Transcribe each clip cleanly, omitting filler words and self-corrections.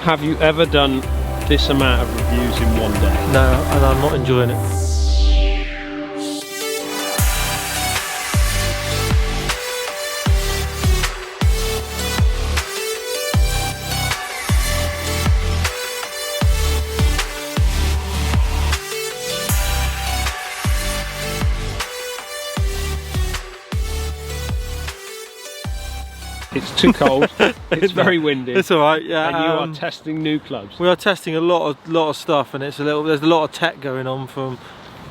Have you ever done this amount of reviews in one day? No, and I'm not enjoying it. It's too cold. It's very windy. It's all right. Yeah. And you are testing new clubs. We are testing a lot of stuff, and there's a lot of tech going on from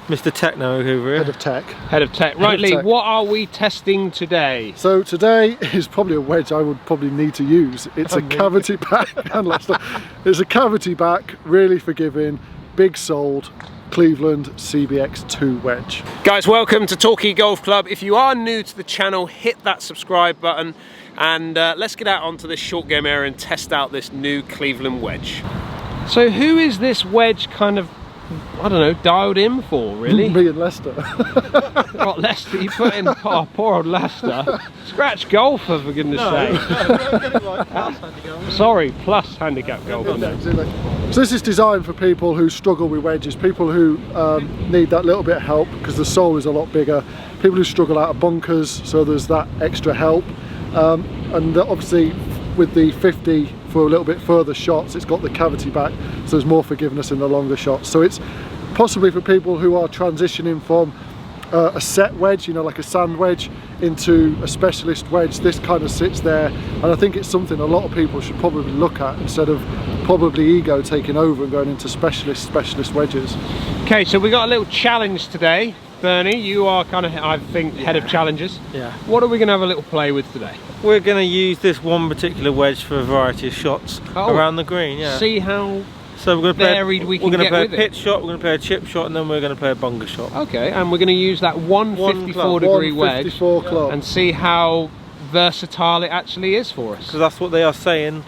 Mr. Techno over here. Head of tech. Head of tech. Right, Lee, what are we testing today? So today is probably a wedge I would probably need to use. It's a cavity back. It's a cavity back, really forgiving, big soled Cleveland CBX2 Wedge. Guys, welcome to Torquay Golf Club. If you are new to the channel, hit that subscribe button and let's get out onto this short game area and test out this new Cleveland wedge. So who is this wedge kind of, I don't know, dialed in for, really? Me and Lester. What, Lester? You put in, oh, poor old Lester. Scratch golfer, for goodness sake. Sorry, plus handicap golfer. So this is designed for people who struggle with wedges, people who need that little bit of help because the sole is a lot bigger, people who struggle out of bunkers, so there's that extra help. And obviously with the 50 for a little bit further shots, it's got the cavity back, so there's more forgiveness in the longer shots. So it's possibly for people who are transitioning from a set wedge, you know, like a sand wedge, into a specialist wedge. This kind of sits there, and I think it's something a lot of people should probably look at instead of probably ego taking over and going into specialist wedges. Okay, so we got a little challenge today. Bernie, you are kind of, I think, head of challenges. Yeah. What are we going to have a little play with today? We're going to use this one particular wedge for a variety of shots around the green. Yeah. See how so we're going to varied we can get with it. We're going to play a pitch shot, we're going to play a chip shot, and then we're going to play a bunker shot. Okay, and we're going to use that 154 degree wedge club and see how versatile it actually is for us. Because that's what they are saying.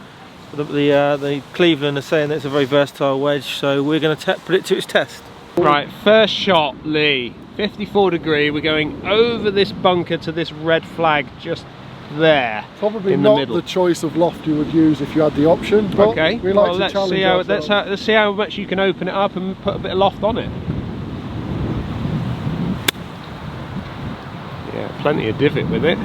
The Cleveland are saying that it's a very versatile wedge, so we're going to put it to its test. Right, first shot, Lee. 54 degree, we're going over this bunker to this red flag just there. Probably in not the middle. The choice of loft you would use if you had the option. But okay, we like to let's see how much you can open it up and put a bit of loft on it. Yeah, plenty of divot with it.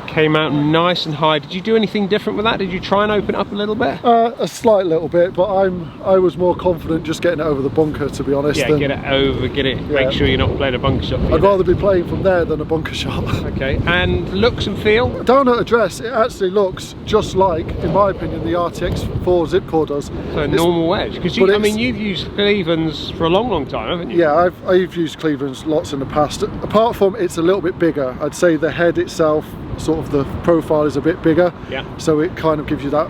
Came out nice and high. Did you do anything different with that? Did you try and open it up a little bit? A slight little bit, but I was more confident just getting it over the bunker, to be honest. Yeah, get it over, make sure you're not playing a bunker shot. I'd rather be playing from there than a bunker shot. Okay, and looks and feel? Down at address, it actually looks just like, in my opinion, the RTX 4 Zipcore does. So a normal wedge? Because I mean, you've used Cleveland's for a long time, haven't you? Yeah, I've used Cleveland's lots in the past. Apart from it's a little bit bigger, I'd say the head itself, sort of the profile is a bit bigger, so it kind of gives you that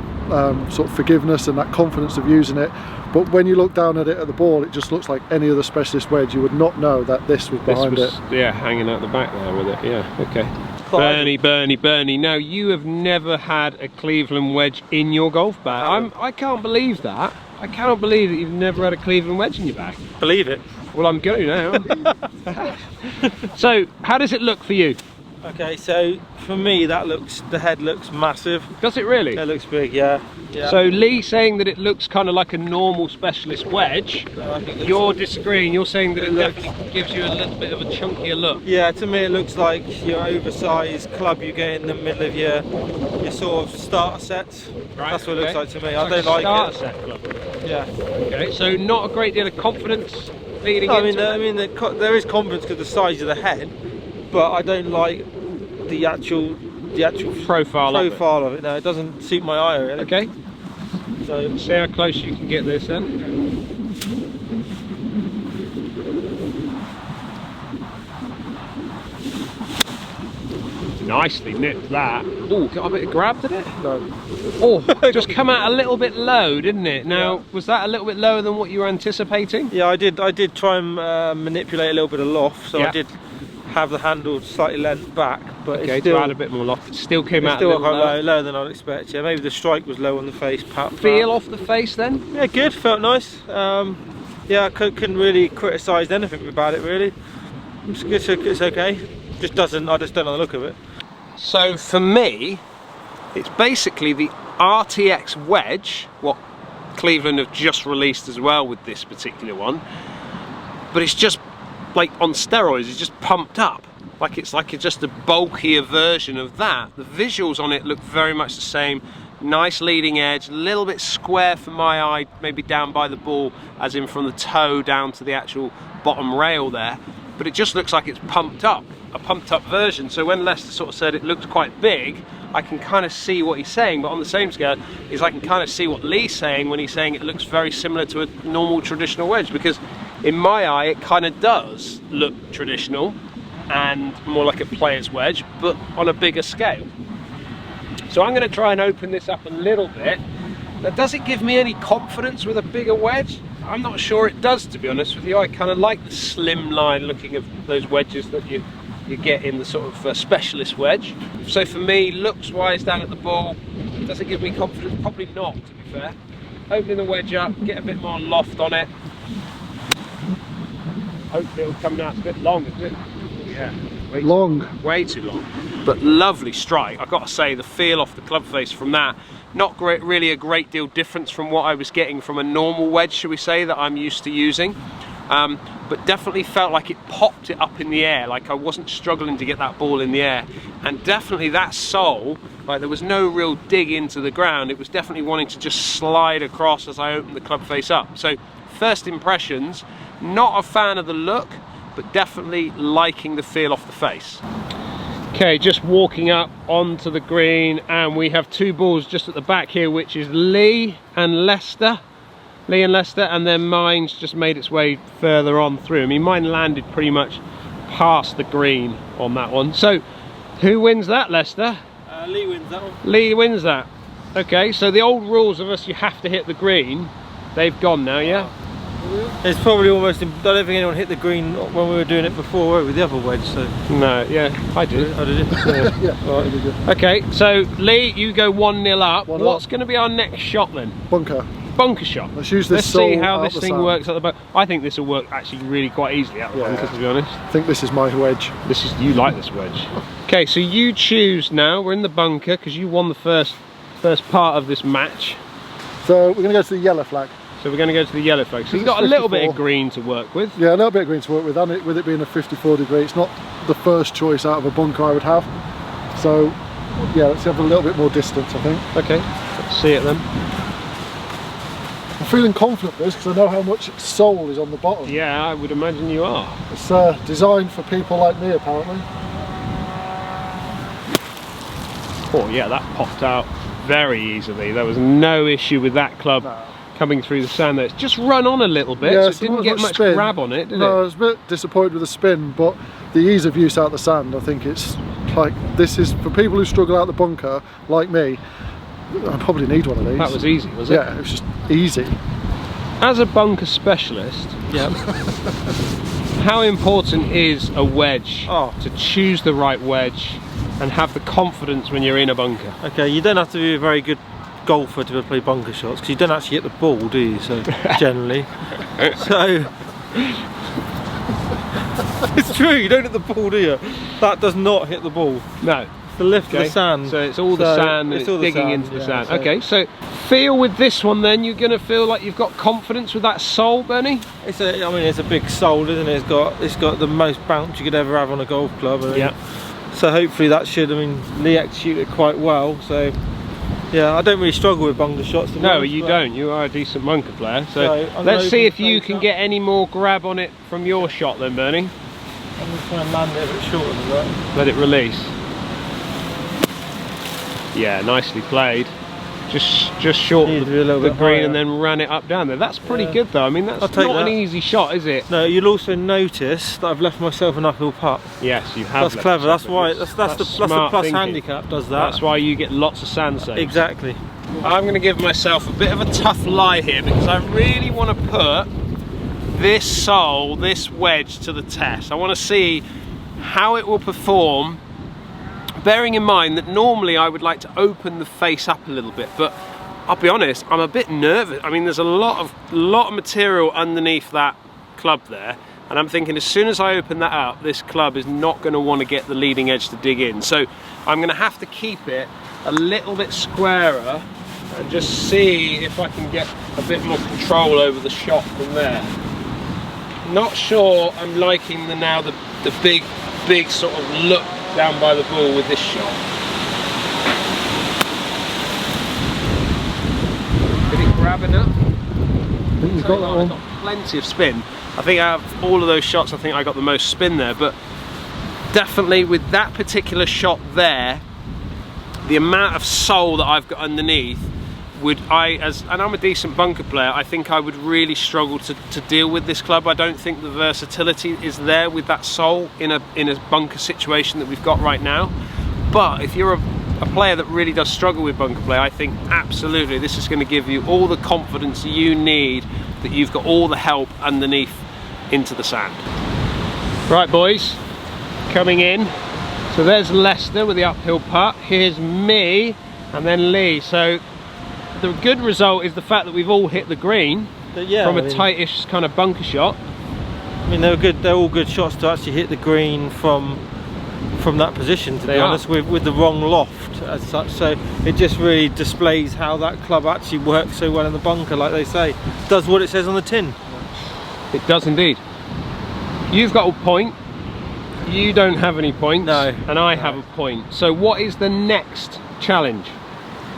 sort of forgiveness and that confidence of using it. But when you look down at it at the ball, it just looks like any other specialist wedge. You would not know that this was behind it. Yeah, hanging out the back there with it. Yeah, okay. Bernie, now you have never had a Cleveland wedge in your golf bag. I can't believe that. I cannot believe that you've never had a Cleveland wedge in your bag. Believe it. Well, I'm going now. So, how does it look for you? Okay, so for me the head looks massive. Does it really? It looks big, yeah. So Lee saying that it looks kind of like a normal specialist wedge. You're disagreeing, you're saying that it definitely gives you a little bit of a chunkier look. Yeah, to me it looks like your oversized club you get in the middle of your sort of starter sets. Right, that's what it looks like to me. I don't like it. Starter set club. Yeah. Okay, so not a great deal of confidence leading into it? I mean there is confidence because of the size of the head, but I don't like the actual profile of it. No, it doesn't suit my eye really. Okay. So see how close you can get this then. Nicely nipped that. Oh, got a bit of grab, did it? No. Oh, just come out a little bit low, didn't it? Now, was that a little bit lower than what you were anticipating? Yeah, I did try and manipulate a little bit of loft, so I did have the handle slightly leant back, but okay, it still had a bit more loft. It still came out still a little lower than I'd expect. Yeah, maybe the strike was low on the face. Feel off the face then? Yeah, good. Felt nice. Yeah, I couldn't really criticise anything about it really. It's okay. I just don't like the look of it. So for me, it's basically the RTX wedge, what Cleveland have just released as well with this particular one, but it's just like on steroids. It's just pumped up, like it's just a bulkier version of that. The visuals on it look very much the same. Nice leading edge, a little bit square for my eye, maybe down by the ball, as in from the toe down to the actual bottom rail there, but it just looks like it's pumped up, a pumped up version. So when Lester sort of said it looked quite big, I can kind of see what he's saying, but on the same scale is I can kind of see what Lee's saying when he's saying it looks very similar to a normal traditional wedge, because in my eye it kind of does look traditional and more like a player's wedge, but on a bigger scale. So I'm going to try and open this up a little bit. Now, does it give me any confidence with a bigger wedge? I'm not sure it does, to be honest with you. I kind of like the slim line looking of those wedges that you get in the sort of specialist wedge. So for me, looks wise down at the ball, does it give me confidence? Probably not, to be fair. Opening the wedge up, get a bit more loft on it. Hopefully it'll come out a bit long, isn't it? Yeah. Way too long, but lovely strike. I've got to say, the feel off the club face from that, not really a great deal difference from what I was getting from a normal wedge, should we say, that I'm used to using, but definitely felt like it popped it up in the air, like I wasn't struggling to get that ball in the air. And definitely that sole, like there was no real dig into the ground, it was definitely wanting to just slide across as I opened the club face up. So first impressions, not a fan of the look, but definitely liking the feel off the face. Okay, just walking up onto the green, and we have two balls just at the back here, which is Lee and Lester, and then mine's just made its way further on through. I mean, mine landed pretty much past the green on that one. So who wins that, Lester? Lee wins that one. Lee wins that. Okay, so the old rules of us, you have to hit the green, they've gone now, yeah? It's probably almost, I don't think anyone hit the green when we were doing it before with the other wedge, so. No, yeah, I did. Oh, did you? Yeah. Yeah, right, you did. Okay, so Lee, you go 1-0 up. 1-0 What's up. going to be our next shot then? Bunker. Bunker shot. Let's use this. Let's see how out this the thing sand. works at the bunker. I think this will work actually really quite easily out the bunker, to be honest. I think this is my wedge. This is, you like this wedge. Okay, so you choose now. We're in the bunker because you won the first part of this match. So we're going to go to the yellow flag. So we're going to go to the yellow flag. So you've got a little bit of green to work with. Yeah, a little bit of green to work with, and with it being a 54 degree, it's not the first choice out of a bunker I would have. So yeah, let's have a little bit more distance, I think. Okay, let's see it then. I'm feeling confident with this because I know how much sole is on the bottom. Yeah, I would imagine you are. It's designed for people like me, apparently. Oh yeah, that popped out very easily. There was no issue with that club coming through the sand there. It's just run on a little bit, Yeah, so it didn't get much spin. grab on it, did No, I it? was a bit disappointed with the spin, but the ease of use out the sand, I think it's like, this is for people who struggle out the bunker, like me. I probably need one of these. That was easy, was it? Yeah, it was just easy. As a bunker specialist, Yeah. how important is a wedge Oh. to choose the right wedge and have the confidence when you're in a bunker? Okay, you don't have to be a very good golfer to play bunker shots because you don't actually hit the ball, do you? So generally, so it's true, you don't hit the ball, do you? That does not hit the ball. No. The lift of the sand. So it's all the sand, and it's all the digging sand, into the yeah, sand. so- Okay, so feel with this one then, you're going to feel like you've got confidence with that sole, Bernie? It's a, I mean, it's a big sole, isn't it? It's got the most bounce you could ever have on a golf club. I mean, Yeah. So hopefully that should, I mean, Lee executed it quite well. So yeah, I don't really struggle with bunker shots. to be No, honest, you but- don't. You are a decent bunker player. So I'm let's gonna see open if the you face can up. get any more grab on it from your shot then, Bernie. I'm just trying to land it a bit shorter than that. Let it release. Yeah, nicely played. Just short Needs of to be a little the bit green higher. and then ran it up down there. That's pretty Yeah. good though. I mean, that's I'll take not an that. easy shot, is it? No, you'll also notice that I've left myself an uphill putt. Yes, you have. That's left clever. yourself That's why. a- That's the smart plus thinking. handicap does that. That's why you get lots of sand saves. Exactly. I'm going to give myself a bit of a tough lie here because I really want to put this sole, this wedge to the test. I want to see how it will perform, bearing in mind that normally I would like to open the face up a little bit, but I'll be honest, I'm a bit nervous. I mean, there's a lot of material underneath that club there, and I'm thinking as soon as I open that up, this club is not going to want to get the leading edge to dig in. So I'm going to have to keep it a little bit squarer and just see if I can get a bit more control over the shot from there. Not sure I'm liking the big sort of look down by the ball with this shot. Did it grab enough? I think you've got that one. I've got plenty of spin. I think out of all of those shots, I think I got the most spin there, but definitely with that particular shot there, the amount of soul that I've got underneath, and I'm a decent bunker player, I think I would really struggle to deal with this club. I don't think the versatility is there with that soul in a bunker situation that we've got right now. But if you're a player that really does struggle with bunker play, I think absolutely this is going to give you all the confidence you need, that you've got all the help underneath into the sand. Right boys, coming in. So there's Lester with the uphill putt. Here's me and then Lee. So the good result is the fact that we've all hit the green from a tightish kind of bunker shot. I mean, they're all good shots to actually hit the green from that position, to be honest, with the wrong loft as such. So it just really displays how that club actually works so well in the bunker, like they say. It does what it says on the tin. It does indeed. You've got a point. You don't have any points. No. And I have a point. So what is the next challenge?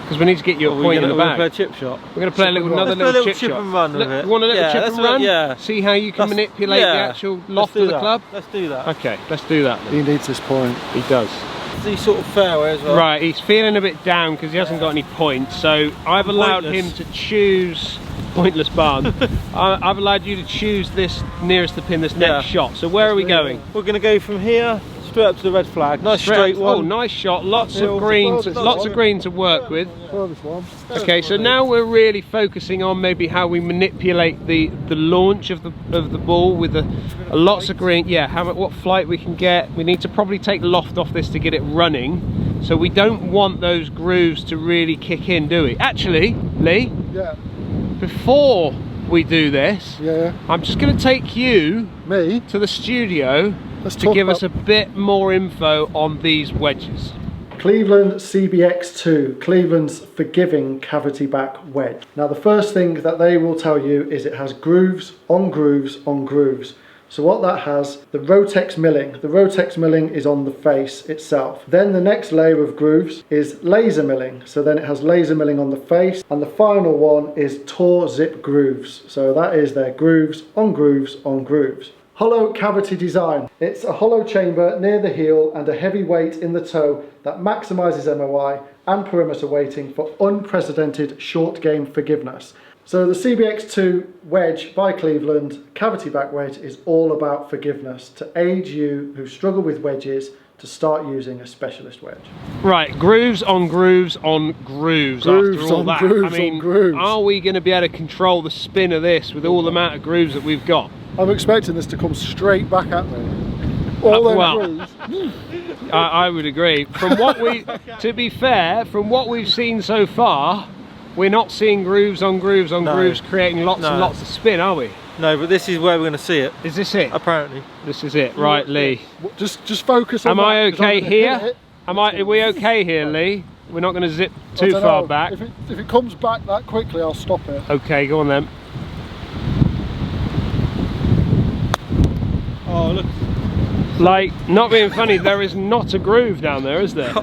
Because we need to get you a point in the bag. We're going to play a chip shot. We're going to play another little chip shot. And run with it. You want a little chip and run? Yeah. See how you can manipulate the actual loft of the club? Let's do that. Okay, let's do that then. He needs this point. He does. These sort of fairway as well. Right, he's feeling a bit down because he hasn't got any points. So I've allowed him to choose pointless barn. I've allowed you to choose this nearest the pin, this next shot. So where are we going? We're going to go from here straight up to the red flag. Nice straight one. Oh, nice shot. Lots of green to work with. Furthest one. Okay, so now we're really focusing on maybe how we manipulate the launch of the ball with lots of green. Yeah, what flight we can get. We need to probably take loft off this to get it running. So we don't want those grooves to really kick in, do we? Actually, Lee. Yeah. Before we do this, I'm just going to take you to the studio to give us a bit more info on these wedges. Cleveland CBX2, Cleveland's forgiving cavity back wedge. Now the first thing that they will tell you is it has grooves on grooves on grooves. So what that has, the Rotex milling. The Rotex milling is on the face itself. Then the next layer of grooves is laser milling. So then it has laser milling on the face. And the final one is Tor zip grooves. So that is their grooves on grooves on grooves. Hollow cavity design. It's a hollow chamber near the heel and a heavy weight in the toe that maximises MOI and perimeter weighting for unprecedented short game forgiveness. So the CBX2 Wedge by Cleveland cavity back wedge is all about forgiveness to aid you who struggle with wedges to start using a specialist wedge. Right, grooves on grooves on grooves. Grooves after all on that. grooves I mean, on grooves. are we going to be able to control the spin of this with all the amount of grooves that we've got? I'm expecting this to come straight back at me. All them grooves. I would agree. From what to be fair, from what we've seen so far, we're not seeing grooves on grooves on grooves creating lots and lots of spin, are we? No, but this is where we're going to see it. Is this it? Apparently. This is it, right, Lee? Just focus on Am I okay here? Are we okay here, Lee? We're not going to zip too far back. If it comes back that quickly, I'll stop it. Okay, go on then. Oh, look. Like, not being funny, there is not a groove down there, is there?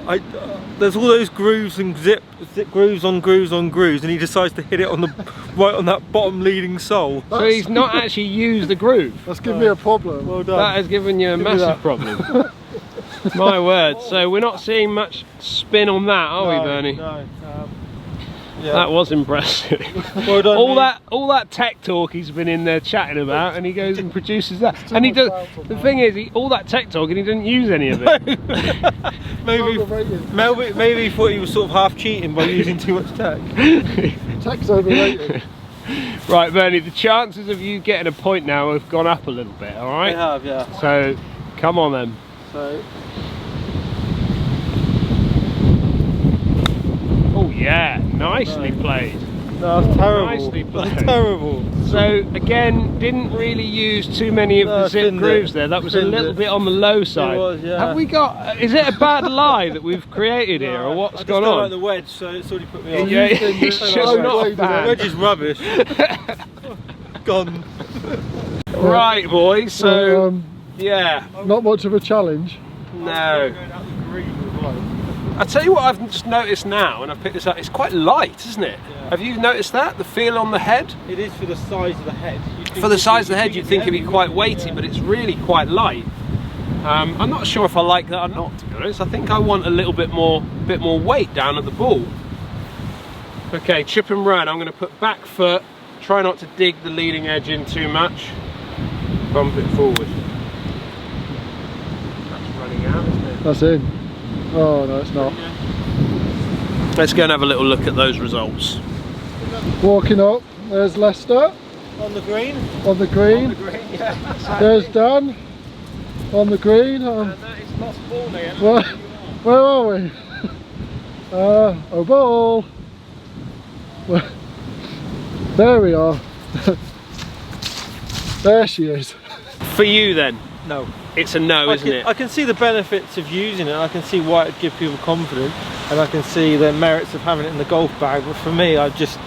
There's all those grooves and zip grooves on grooves on grooves, and he decides to hit it on the right on that bottom leading sole. So he's not actually used the groove. That's given me a problem. Well done. That has given you a massive problem. My word. So we're not seeing much spin on that, are we, Bernie? No. Yeah. That was impressive. Well done, all that tech talk he's been in there chatting about, and he goes and produces that. And he does. The thing is, all that tech talk, and he didn't use any of it. maybe he thought he was sort of half cheating by using too much tech. Tech's overrated. Right, Bernie. The chances of you getting a point now have gone up a little bit. All right. They have, yeah. So, come on then. So. Oh yeah, nicely played. No, that's terrible. Nicely played. That's terrible. So again, didn't really use too many of the zip grooves there. That was a little bit on the low side. It was, yeah. Have we got? Is it a bad lie that we've created here, or what's going on? I like the wedge, so it's already put me off. Yeah, it's just not The bad. wedge is rubbish. Gone. Right, boys. So yeah, Not much of a challenge. no. I tell you what, I've just noticed now, and I've picked this up. It's quite light, isn't it? Yeah. Have you noticed that? The feel on the head? It is for the size of the head. For the size of the head, you'd think it'd be quite weighty, but it's really quite light. I'm not sure if I like that or not, to be honest. I think I want a little bit more weight down at the ball. Okay, chip and run. I'm going to put back foot. Try not to dig the leading edge in too much. Bump it forward. That's running out, isn't it? That's in. Oh no, it's not. Let's go and have a little look at those results. Walking up, there's Lester On the green? on the green. Yeah. There's Dan on the green. It's lost ball there. Where are we? A ball. There we are. There she is. For you then, No. it's a no, isn't it? I can see the benefits of using it, I can see why it'd give people confidence, and I can see the merits of having it in the golf bag, but for me, I just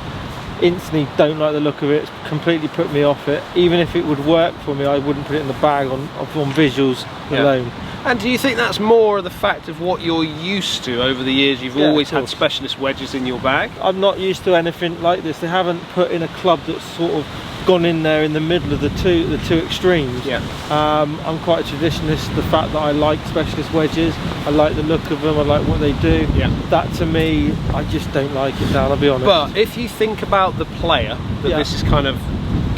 instantly don't like the look of it. It's completely put me off it. Even if it would work for me, I wouldn't put it in the bag on visuals alone. And do you think that's more of the fact of what you're used to over the years? You've Yeah, always of had course. specialist wedges in your bag? I'm not used to anything like this. They haven't put in a club that's sort of gone in there in the middle of the two extremes. Yeah. I'm quite a traditionalist. The fact that I like specialist wedges, I like the look of them, I like what they do. Yeah. That to me, I just don't like it, Dan, I'll be honest. But if you think about the player that Yeah. this is kind of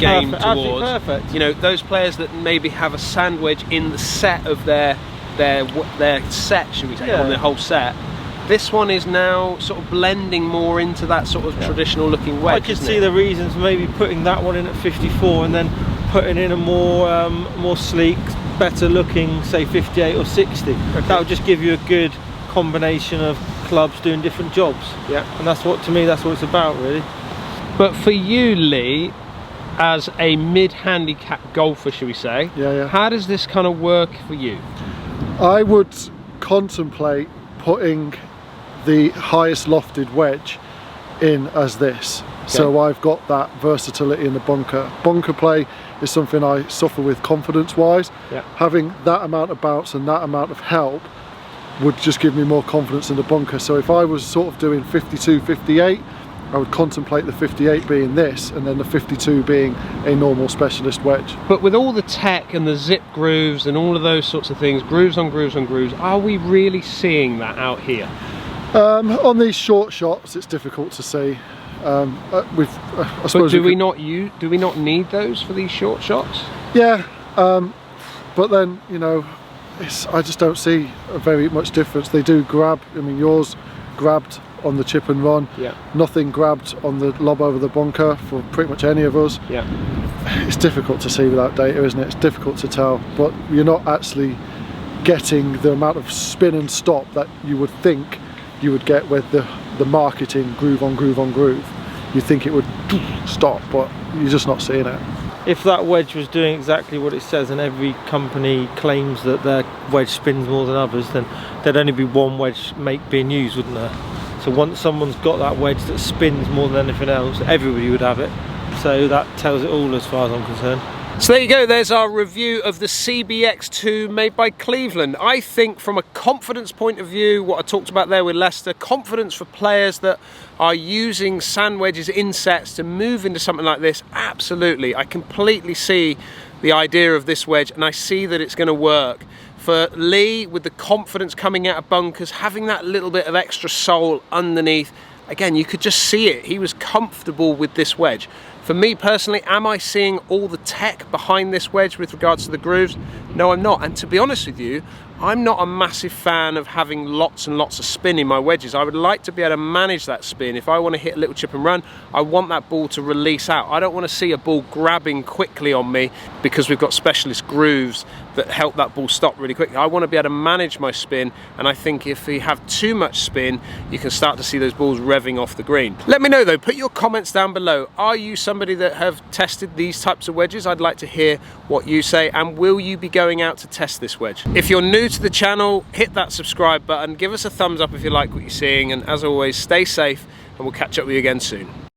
gamed Perfect, absolutely towards, perfect. you know, those players that maybe have a sand wedge in the set of their set, should we say, Yeah. on their whole set. This one is now sort of blending more into that sort of traditional looking wedge. I could isn't see it? the reasons for maybe putting that one in at 54 and then putting in a more sleek, better looking, say 58 or 60. That would just give you a good combination of clubs doing different jobs. Yeah. And that's what, to me, that's what it's about, really. But for you, Lee, as a mid-handicap golfer, shall we say, Yeah. how does this kind of work for you? I would contemplate putting the highest lofted wedge in as this. So I've got that versatility in the bunker. Bunker play is something I suffer with confidence wise. Yeah. Having that amount of bounce and that amount of help would just give me more confidence in the bunker. So if I was sort of doing 52, 58, I would contemplate the 58 being this and then the 52 being a normal specialist wedge. But with all the tech and the zip grooves and all of those sorts of things, grooves on grooves on grooves, are we really seeing that out here? On these short shots, it's difficult to see. I suppose. But do we not need those for these short shots? Yeah, but then you know, I just don't see very much difference. They do grab. I mean, yours grabbed on the chip and run. Yeah. Nothing grabbed on the lob over the bunker for pretty much any of us. Yeah. It's difficult to see without data, isn't it? It's difficult to tell, but you're not actually getting the amount of spin and stop that you would think you would get with the marketing groove on groove on groove. You'd think it would stop, but you're just not seeing it. If that wedge was doing exactly what it says and every company claims that their wedge spins more than others, then there'd only be one wedge being used, wouldn't there? So once someone's got that wedge that spins more than anything else, everybody would have it. So that tells it all as far as I'm concerned. So there you go, there's our review of the CBX2 made by Cleveland. I think from a confidence point of view, what I talked about there with Lester, confidence for players that are using sand wedges in sets to move into something like this, absolutely. I completely see the idea of this wedge and I see that it's going to work. For Lee, with the confidence coming out of bunkers, having that little bit of extra soul underneath, again, you could just see it. He was comfortable with this wedge. For me personally, am I seeing all the tech behind this wedge with regards to the grooves? No, I'm not. And to be honest with you, I'm not a massive fan of having lots and lots of spin in my wedges. I would like to be able to manage that spin. If I want to hit a little chip and run, I want that ball to release out. I don't want to see a ball grabbing quickly on me because we've got specialist grooves that help that ball stop really quickly. I want to be able to manage my spin, and I think if we have too much spin, you can start to see those balls revving off the green. Let me know though, put your comments down below. Are you somebody that have tested these types of wedges? I'd like to hear what you say, and will you be going out to test this wedge? If you're new to the channel, hit that subscribe button, give us a thumbs up if you like what you're seeing, and as always, stay safe, and we'll catch up with you again soon.